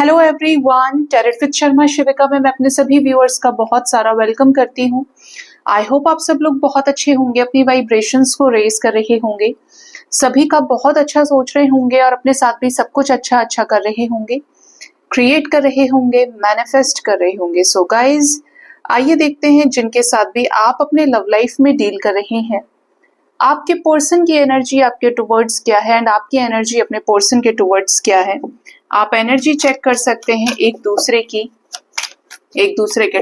Hello everyone, tarot with Sharma Shivika में मैं अपने सभी व्यूअर्स का बहुत सारा वेलकम करती हूँ। आई होप आप सब लोग बहुत अच्छे होंगे, अपनी वाइब्रेशंस को रेज कर रहे होंगे, सभी का बहुत अच्छा सोच रहे होंगे और अपने साथ भी सब कुछ अच्छा कर रहे होंगे, क्रिएट कर रहे होंगे, मैनिफेस्ट कर रहे होंगे। सो गाइज, आइए देखते हैं जिनके साथ भी आप अपने लव लाइफ में डील कर रहे हैं, आपके पर्सन की एनर्जी आपके टुवर्ड्स क्या है एंड आपकी एनर्जी अपने पर्सन के टुवर्ड्स क्या है। आप एनर्जी चेक कर सकते हैं एक दूसरे के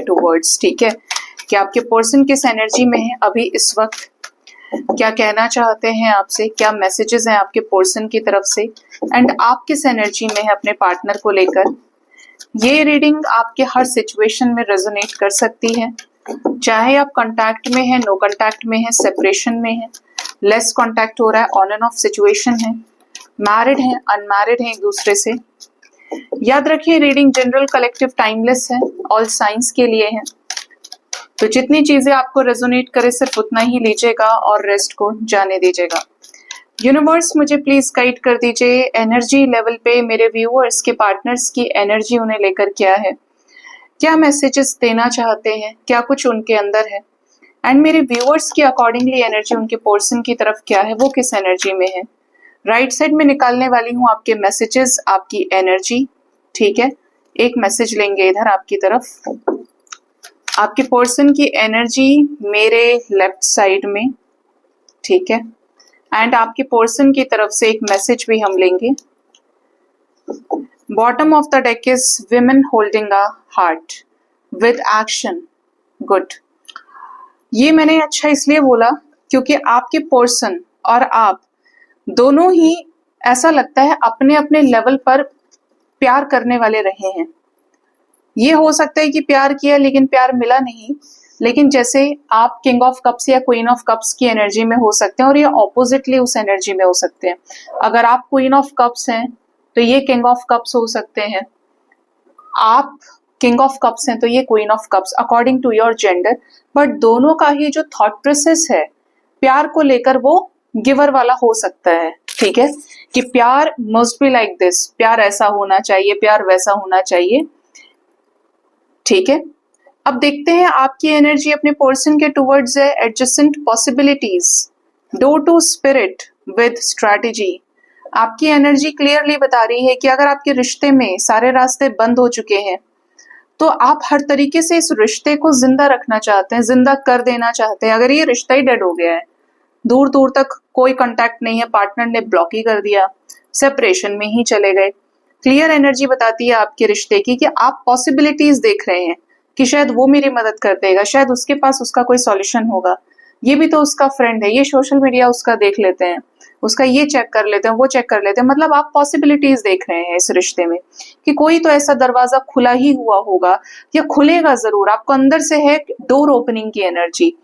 टुवर्ड्स, ठीक है, कि आपके पर्सन किस एनर्जी में है अभी इस वक्त, क्या कहना चाहते हैं आपसे, क्या मैसेजेस हैं आपके पर्सन की तरफ से एंड आप किस एनर्जी में है अपने पार्टनर को लेकर। ये रीडिंग आपके हर सिचुएशन में रेजोनेट कर सकती है, चाहे आप कांटेक्ट में है, नो कांटेक्ट में है, सेपरेशन में है, लेस कांटेक्ट हो रहा है, ऑन एंड ऑफ सिचुएशन है, मैरिड है, अनमैरिड है एक दूसरे से। याद रखिए रीडिंग जनरल, कलेक्टिव, टाइमलेस है, ऑल साइंस के लिए है। तो जितनी चीजें आपको रेजोनेट करे सिर्फ उतना ही लीजिएगा और रेस्ट को जाने दीजिएगा। यूनिवर्स मुझे प्लीज गाइड कर दीजिए एनर्जी लेवल पे मेरे व्यूअर्स के पार्टनर्स की एनर्जी उन्हें लेकर क्या है, क्या मैसेजेस देना चाहते हैं, क्या कुछ उनके अंदर है एंड मेरे व्यूअर्स की अकॉर्डिंगली एनर्जी उनके पर्सन की तरफ क्या है, वो किस एनर्जी में है। राइट साइड में निकालने वाली हूँ आपके मैसेजेस, आपकी एनर्जी, ठीक है। एक मैसेज लेंगे इधर आपकी तरफ, आपके पर्सन की एनर्जी मेरे लेफ्ट साइड में, ठीक है, एंड आपके पर्सन की तरफ से एक मैसेज भी हम लेंगे। Bottom of the deck is women holding a heart with action, good. ये मैंने अच्छा इसलिए बोला क्योंकि आपके पर्सन और आप दोनों ही ऐसा लगता है अपने अपने लेवल पर प्यार करने वाले रहे हैं। ये हो सकता है कि प्यार किया लेकिन प्यार मिला नहीं, लेकिन जैसे आप किंग ऑफ कप्स या क्वीन ऑफ कप्स की एनर्जी में हो सकते हैं और ये ऑपोजिटली उस एनर्जी में हो सकते हैं। अगर आप क्वीन ऑफ कप्स हैं तो ये किंग ऑफ कप्स हो सकते हैं, आप किंग ऑफ कप्स हैं तो ये queen of cups, according to your gender. But दोनों का ही जो थॉट प्रोसेस है प्यार को लेकर वो गिवर वाला हो सकता है, ठीक है, कि प्यार मस्ट बी लाइक दिस, प्यार ऐसा होना चाहिए, प्यार वैसा होना चाहिए, ठीक है। अब देखते हैं आपकी एनर्जी अपने पर्सन के टुवर्ड्स है। Adjacent possibilities, door to spirit with strategy. आपकी एनर्जी क्लियरली बता रही है कि अगर आपके रिश्ते में सारे रास्ते बंद हो चुके हैं तो आप हर तरीके से इस रिश्ते को जिंदा रखना चाहते हैं, जिंदा कर देना चाहते हैं। अगर ये रिश्ता ही डेड हो गया है, दूर दूर तक कोई कांटेक्ट नहीं है, पार्टनर ने ब्लॉक ही कर दिया, सेपरेशन में ही चले गए, क्लियर एनर्जी बताती है आपके रिश्ते की कि आप पॉसिबिलिटीज देख रहे हैं कि शायद वो मेरी मदद कर देगा, शायद उसके पास उसका कोई सॉल्यूशन होगा, ये भी तो उसका फ्रेंड है, ये सोशल मीडिया उसका देख लेते हैं, उसका ये चेक कर लेते हैं, वो चेक कर लेते हैं। मतलब आप पॉसिबिलिटीज देख रहे हैं इस रिश्ते में कि कोई तो ऐसा दरवाजा खुला ही हुआ होगा या खुलेगा जरूर। आपको अंदर से है डोर ओपनिंग की एनर्जी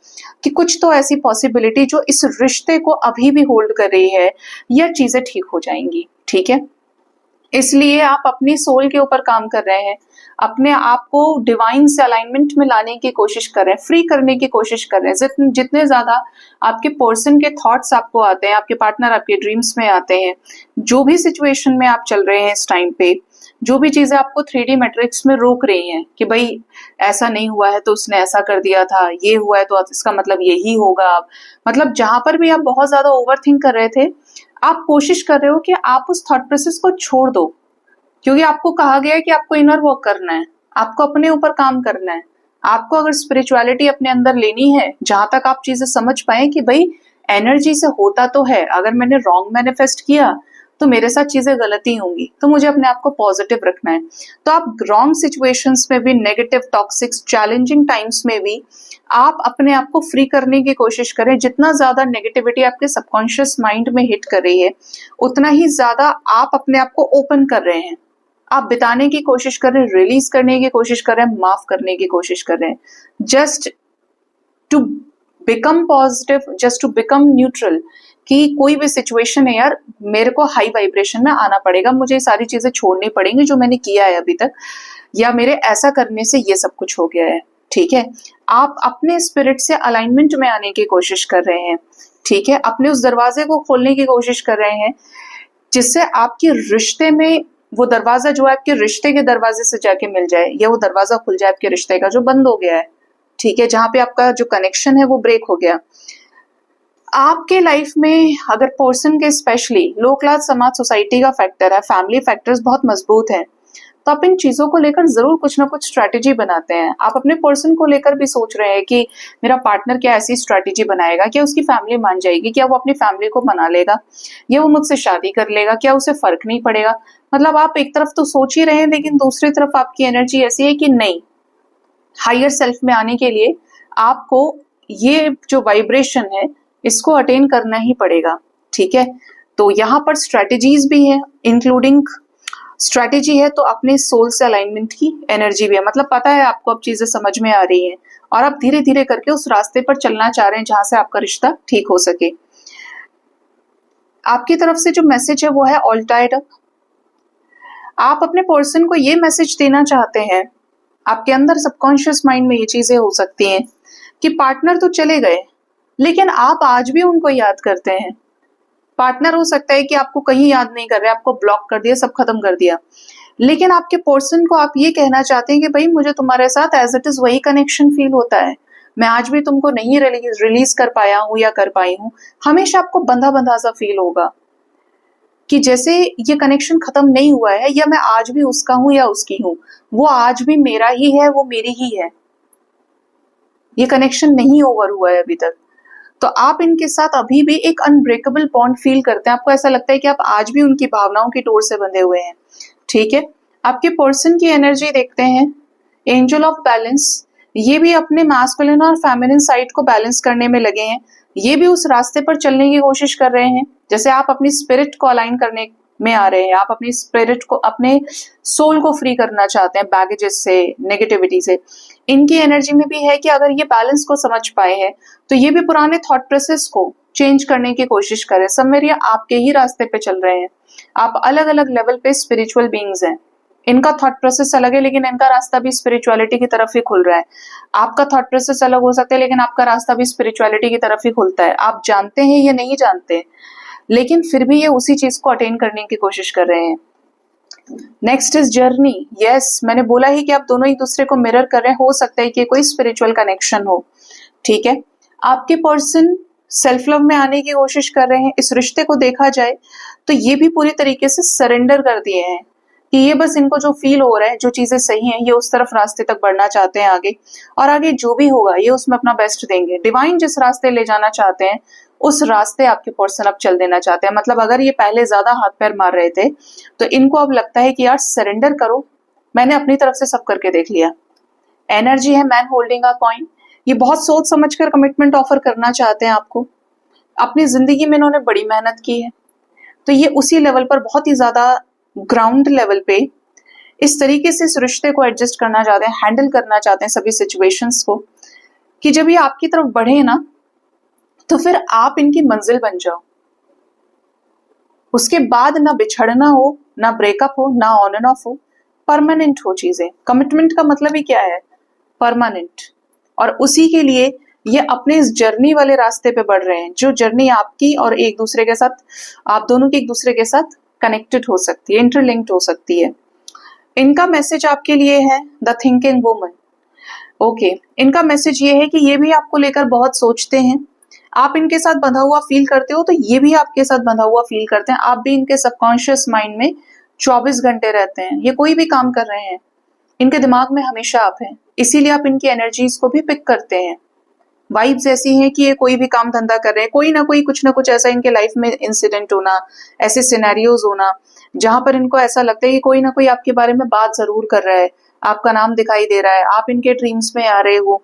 कि कुछ तो ऐसी पॉसिबिलिटी जो इस रिश्ते को अभी भी होल्ड कर रही है या चीजें ठीक हो जाएंगी, ठीक है। इसलिए आप अपनी सोल के ऊपर काम कर रहे हैं, अपने आप को डिवाइन से अलाइनमेंट में लाने की कोशिश कर रहे हैं, फ्री करने की कोशिश कर रहे हैं। जितने ज्यादा आपके पर्सन के थॉट्स आपको आते हैं, आपके पार्टनर आपके ड्रीम्स में आते हैं, जो भी सिचुएशन में आप चल रहे हैं इस टाइम पे, जो भी चीजें आपको 3D मैट्रिक्स में रोक रही हैं कि भाई ऐसा नहीं हुआ है तो उसने ऐसा कर दिया था, ये हुआ है तो इसका मतलब यही होगा। आप मतलब जहां पर भी आप बहुत ज्यादा ओवरथिंक कर रहे थे, आप कोशिश कर रहे हो कि आप उस थॉट प्रोसेस को छोड़ दो, क्योंकि आपको कहा गया है कि आपको इनर वर्क करना है, आपको अपने ऊपर काम करना है। आपको अगर स्पिरिचुअलिटी अपने अंदर लेनी है, जहां तक आप चीजें समझ पाए कि भाई एनर्जी से होता तो है, अगर मैंने रॉन्ग मैनिफेस्ट किया तो मेरे साथ चीजें गलती होंगी, तो मुझे अपने आप को पॉजिटिव रखना है। तो आप रॉन्ग सिचुएशंस में भी, नेगेटिव, टॉक्सिक, चैलेंजिंग टाइम्स में भी आप अपने आप को फ्री करने की कोशिश करें। जितना ज्यादा नेगेटिविटी आपके सबकॉन्शियस माइंड में हिट कर रही है, उतना ही ज्यादा आप अपने आप को ओपन कर रहे हैं, आप बिताने की कोशिश कर रहे हैं, रिलीज करने की कोशिश कर रहे हैं, माफ करने की कोशिश कर रहे हैं, just to become positive, just to become neutral, कि कोई भी सिचुएशन है यार, मेरे को हाई वाइब्रेशन में आना पड़ेगा, मुझे ये सारी चीजें छोड़नी पड़ेंगी जो मैंने किया है अभी तक, या मेरे ऐसा करने से ये सब कुछ हो गया है, ठीक है। आप अपने स्पिरिट से अलाइनमेंट में आने की कोशिश कर रहे हैं, ठीक है, अपने उस दरवाजे को खोलने की कोशिश कर रहे हैं जिससे आपके रिश्ते में वो दरवाजा जो है आपके रिश्ते के दरवाजे से जाके मिल जाए, या वो दरवाजा खुल जाए आपके रिश्ते का जो बंद हो गया है, ठीक है, जहां पे आपका जो कनेक्शन है वो ब्रेक हो गया। आपके लाइफ में अगर पर्सन के स्पेशली लो क्लास समाज सोसाइटी का फैक्टर है, फैमिली फैक्टर्स बहुत मजबूत हैं, तो आप इन चीजों को लेकर जरूर कुछ ना कुछ स्ट्रैटेजी बनाते हैं। आप अपने पर्सन को लेकर भी सोच रहे हैं कि मेरा पार्टनर क्या ऐसी स्ट्रैटेजी बनाएगा, क्या उसकी फैमिली मान जाएगी, क्या वो अपनी फैमिली को मना लेगा, या वो मुझसे शादी कर लेगा, क्या उसे फर्क नहीं पड़ेगा। मतलब आप एक तरफ तो सोच ही रहे हैं, लेकिन दूसरी तरफ आपकी एनर्जी ऐसी है कि नहीं, हायर सेल्फ में आने के लिए आपको ये जो वाइब्रेशन है इसको अटेन करना ही पड़ेगा, ठीक है। तो यहाँ पर स्ट्रैटेजीज भी है, इंक्लूडिंग स्ट्रैटेजी है तो अपने सोल से अलाइनमेंट की एनर्जी भी है। मतलब पता है आपको, अब चीजें समझ में आ रही हैं और आप धीरे धीरे करके उस रास्ते पर चलना चाह रहे हैं जहां से आपका रिश्ता ठीक हो सके। आपकी तरफ से जो मैसेज है वो है ऑल टाइड अप। आप अपने पर्सन को ये मैसेज देना चाहते हैं, आपके अंदर सबकॉन्शियस माइंड में ये चीजें हो सकती हैं कि पार्टनर तो चले गए लेकिन आप आज भी उनको याद करते हैं। पार्टनर हो सकता है कि आपको कहीं याद नहीं कर रहे, आपको ब्लॉक कर दिया, सब खत्म कर दिया, लेकिन आपके पर्सन को आप ये कहना चाहते हैं कि भाई मुझे तुम्हारे साथ एज इट इज वही कनेक्शन फील होता है, मैं आज भी तुमको नहीं रिलीज कर पाया हूं या कर पाई हूं। हमेशा आपको बंधा बंधा सा फील होगा कि जैसे ये कनेक्शन खत्म नहीं हुआ है, या मैं आज भी उसका हूं या उसकी हूं, वो आज भी मेरा ही है, वो मेरी ही है, ये कनेक्शन नहीं ओवर हुआ है अभी तक। तो आप इनके साथ अभी भी एक अनब्रेकेबल बॉन्ड फील करते हैं, आपको ऐसा लगता है कि आप आज भी उनकी भावनाओं की डोर से बंधे हुए हैं, ठीक है। आपके पर्सन की एनर्जी देखते हैं, एंजल ऑफ बैलेंस, ये भी अपने मैस्कुलिन और फेमिनिन साइड को बैलेंस करने में लगे हैं, ये भी उस रास्ते पर चलने की कोशिश कर रहे हैं। जैसे आप अपनी स्पिरिट को अलाइन करने में आ रहे हैं, आप अपनी स्पिरिट को, अपने सोल को फ्री करना चाहते हैं बैगेजेस से, नेगेटिविटी से। इनकी एनर्जी में भी है कि अगर ये बैलेंस को समझ पाए हैं तो ये भी पुराने थॉट प्रोसेस को चेंज करने की कोशिश करें। सब मेरे आपके ही रास्ते पे चल रहे हैं, आप अलग अलग लेवल पे स्पिरिचुअल बीइंग्स हैं, इनका थॉट प्रोसेस अलग है लेकिन इनका रास्ता भी स्पिरिचुअलिटी की तरफ ही खुल रहा है। आपका थॉट प्रोसेस अलग हो सकता है लेकिन आपका रास्ता भी स्पिरिचुअलिटी की तरफ ही खुलता है। आप जानते हैं या नहीं जानते, लेकिन फिर भी ये उसी चीज को अटेन करने की कोशिश कर रहे हैं। Next is journey. यस, मैंने बोला ही कि आप दोनों एक दूसरे को मिरर कर रहे हैं, हो सकता है कि कोई स्पिरिचुअल कनेक्शन हो, ठीक है। आपके पर्सन सेल्फ लव में आने की कोशिश कर रहे हैं। इस रिश्ते को देखा जाए तो ये भी पूरी तरीके से सरेंडर कर दिए हैं कि ये बस इनको जो फील हो रहा है, जो चीजें सही हैं, ये उस तरफ रास्ते तक बढ़ना चाहते हैं आगे, और आगे जो भी होगा ये उसमें अपना बेस्ट देंगे। डिवाइन जिस रास्ते ले जाना चाहते हैं उस रास्ते आपके पर्सन अब चल देना चाहते हैं। मतलब अगर ये पहले ज्यादा हाथ पैर मार रहे थे तो इनको अब लगता है कि यार सरेंडर करो, मैंने अपनी तरफ से सब करके देख लिया। एनर्जी है मैन होल्डिंग अ कॉइन, ये बहुत सोच समझकर कमिटमेंट ऑफर करना चाहते हैं आपको। अपनी जिंदगी में इन्होंने बड़ी मेहनत की है, तो ये उसी लेवल पर, बहुत ही ज्यादा ग्राउंड लेवल पे इस तरीके से इस रिश्ते को एडजस्ट करना चाहते हैं, हैंडल करना चाहते हैं सभी सिचुएशंस को, कि जब ये आपकी तरफ बढ़े ना तो फिर आप इनकी मंजिल बन जाओ। उसके बाद ना बिछड़ना हो, ना ब्रेकअप हो, ना ऑन एंड ऑफ हो, परमानेंट हो चीजें। कमिटमेंट का मतलब ही क्या है? परमानेंट। और उसी के लिए ये अपने इस जर्नी वाले रास्ते पे बढ़ रहे हैं, जो जर्नी आपकी और एक दूसरे के साथ, आप दोनों की एक दूसरे के साथ कनेक्टेड हो सकती है, इंटरलिंक्ड हो सकती है। इनका मैसेज आपके लिए है द थिंकिंग वुमन। ओके, इनका मैसेज ये है कि ये भी आपको लेकर बहुत सोचते हैं, आप इनके साथ बंधा हुआ फील करते हो तो ये भी आपके साथ बंधा हुआ फील करते हैं। आप भी इनके सबकॉन्शियस माइंड में 24 घंटे रहते हैं। ये कोई भी काम कर रहे हैं, इनके दिमाग में हमेशा आप हैं, इसीलिए आप इनकी एनर्जीज को भी पिक करते हैं। वाइब्स ऐसी हैं कि ये कोई भी काम धंधा कर रहे हैं, कोई ना कोई कुछ ना कुछ ऐसा इनके लाइफ में इंसिडेंट होना, ऐसे सिनेरियोज होना जहां पर इनको ऐसा लगता है कि कोई ना कोई आपके बारे में बात जरूर कर रहा है, आपका नाम दिखाई दे रहा है, आप इनके ड्रीम्स में आ रहे हो।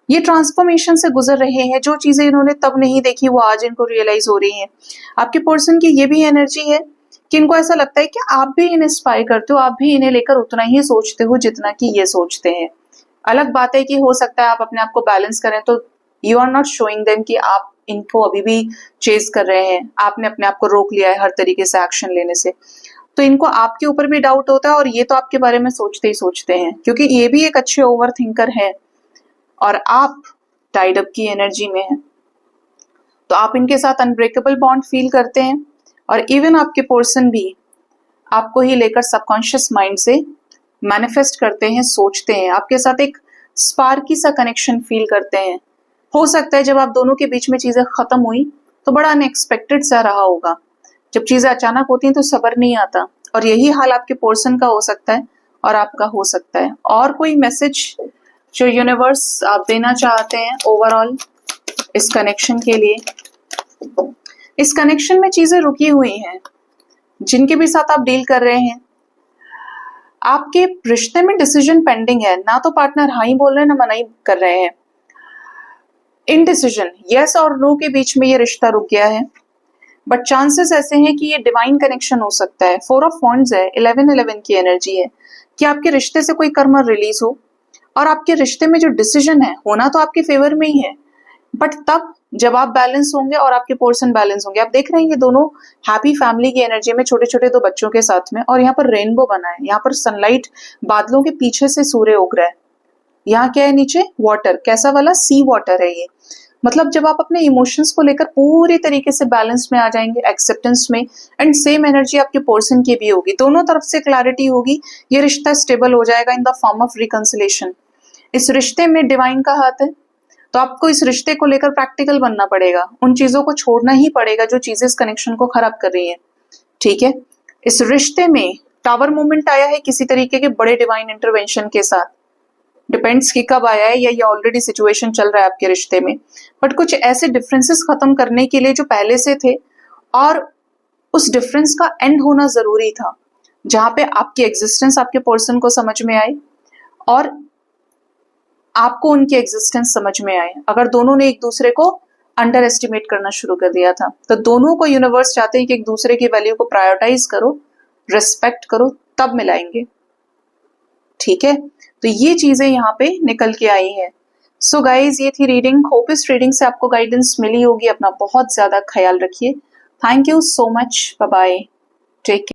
ये ट्रांसफॉर्मेशन से गुजर रहे हैं, जो चीजें इन्होंने तब नहीं देखी वो आज इनको रियलाइज हो रही हैं। आपके पर्सन की ये भी एनर्जी है कि इनको ऐसा लगता है कि आप भी इन्हें इंस्पायर करते हो, आप भी इन्हें लेकर उतना ही सोचते हो जितना कि ये सोचते हैं। अलग बात है कि हो सकता है आप अपने आप को बैलेंस करें तो you are not showing them कि आप इनको अभी भी चेज कर रहे हैं, आपने अपने आप को रोक लिया है हर तरीके से एक्शन लेने से। तो इनको आपके ऊपर भी डाउट होता है और ये तो आपके बारे में सोचते ही सोचते हैं, क्योंकि ये भी एक अच्छे ओवर थिंकर है और आप टाइड अप की एनर्जी में हैं। तो आप इनके साथ अनब्रेकेबल बॉन्ड फील करते हैं और इवन आपके पर्सन भी आपको ही लेकर सबकॉन्शियस माइंड से मैनिफेस्ट करते हैं, सोचते हैं, आपके साथ एक स्पार्की सा कनेक्शन फील करते हैं। हो सकता है जब आप दोनों के बीच में चीजें खत्म हुई तो बड़ा अनएक्सपेक्टेड सा रहा होगा। जब चीजें अचानक होती हैं तो सब्र नहीं आता, और यही हाल आपके पर्सन का हो सकता है और आपका हो सकता है। और कोई मैसेज जो यूनिवर्स आप देना चाहते हैं ओवरऑल इस कनेक्शन के लिए? इस कनेक्शन में चीजें रुकी हुई हैं, जिनके भी साथ आप डील कर रहे हैं। आपके रिश्ते में डिसीजन पेंडिंग है, ना तो पार्टनर हाँ ही बोल रहे हैं ना मना ही कर रहे हैं। इनडिसीजन, यस और नो के बीच में ये रिश्ता रुक गया है। बट चांसेस ऐसे हैं कि ये डिवाइन कनेक्शन हो सकता है। 4 ऑफ वॉन्ड्स है, 11-11 की एनर्जी है कि आपके रिश्ते से कोई कर्म रिलीज हो, और आपके रिश्ते में जो डिसीजन है होना तो आपके फेवर में ही है, बट तब जब आप बैलेंस होंगे और आपके पर्सन बैलेंस होंगे। आप देख रहे हैं ये दोनों हैप्पी फैमिली की एनर्जी में, छोटे छोटे 2 बच्चों के साथ में, और यहाँ पर रेनबो बना है, यहाँ पर सनलाइट, बादलों के पीछे से सूर्य उग रहा है। यहाँ क्या है नीचे? वाटर, कैसा वाला? सी वाटर है ये। मतलब जब आप अपने इमोशंस को लेकर पूरी तरीके से बैलेंस में आ जाएंगे, एक्सेप्टेंस में, एंड सेम एनर्जी आपके पर्सन की भी होगी, दोनों तरफ से क्लैरिटी होगी, ये रिश्ता स्टेबल हो जाएगा in the form of reconciliation. इस रिश्ते में डिवाइन का हाथ है, तो आपको इस रिश्ते को लेकर प्रैक्टिकल बनना पड़ेगा, उन चीजों को छोड़ना ही पड़ेगा जो चीजें इस कनेक्शन को खराब कर रही है। ठीक है, इस रिश्ते में टावर मूवमेंट आया है किसी तरीके के बड़े डिवाइन इंटरवेंशन के साथ। डिपेंड्स कि कब आया है, या ये ऑलरेडी सिचुएशन चल रहा है आपके रिश्ते में, बट कुछ ऐसे डिफरेंसेस खत्म करने के लिए जो पहले से थे, और उस डिफरेंस का एंड होना जरूरी था, जहां पे आपकी एग्जिस्टेंस आपके पर्सन को समझ में आए और आपको उनकी एग्जिस्टेंस समझ में आए। अगर दोनों ने एक दूसरे को अंडर एस्टिमेट करना शुरू कर दिया था, तो दोनों को यूनिवर्स चाहते हैं कि एक दूसरे की वैल्यू को प्रायोरिटाइज करो, रिस्पेक्ट करो, तब मिलाएंगे। ठीक है, तो ये चीजें यहाँ पे निकल के आई है। सो गाइज, ये थी रीडिंग। होप इस रीडिंग से आपको गाइडेंस मिली होगी। अपना बहुत ज्यादा ख्याल रखिए। Thank you so much, bye bye, take care.